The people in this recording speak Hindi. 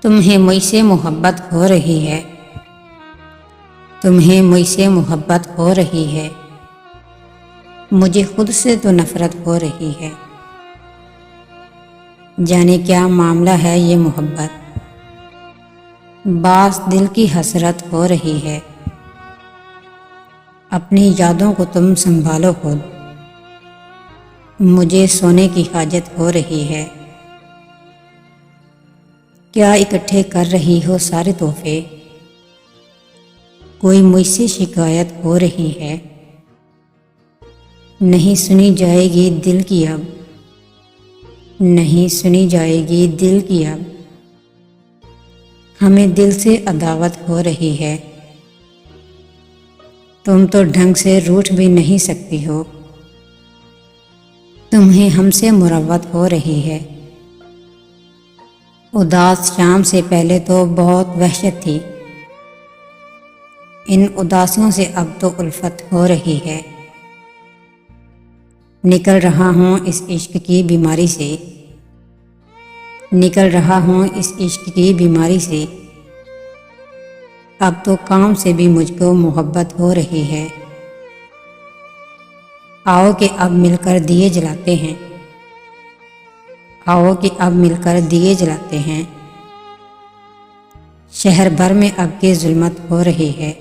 तुम्हें मुझसे मोहब्बत हो रही है, तुम्हें मुझसे मोहब्बत हो रही है, मुझे खुद से तो नफ़रत हो रही है। जाने क्या मामला है ये मोहब्बत, बास दिल की हसरत हो रही है। अपनी यादों को तुम संभालो खुद, मुझे सोने की हाजत हो रही है। क्या इकट्ठे कर रही हो सारे तोहफे, कोई मुझसे शिकायत हो रही है। नहीं सुनी जाएगी दिल की अब, नहीं सुनी जाएगी दिल की अब, हमें दिल से अदावत हो रही है। तुम तो ढंग से रूठ भी नहीं सकती हो, तुम्हें हमसे मुरव्वत हो रही है। उदास शाम से पहले तो बहुत वहशत थी, इन उदासियों से अब तो उल्फत हो रही है। निकल रहा हूँ इस इश्क की बीमारी से, निकल रहा हूँ इस इश्क की बीमारी से, अब तो काम से भी मुझको मोहब्बत हो रही है। आओ कि अब मिलकर दिए जलाते हैं, आओ कि अब मिलकर दिए जलाते हैं। शहर भर में अब की जुल्मत हो रही है,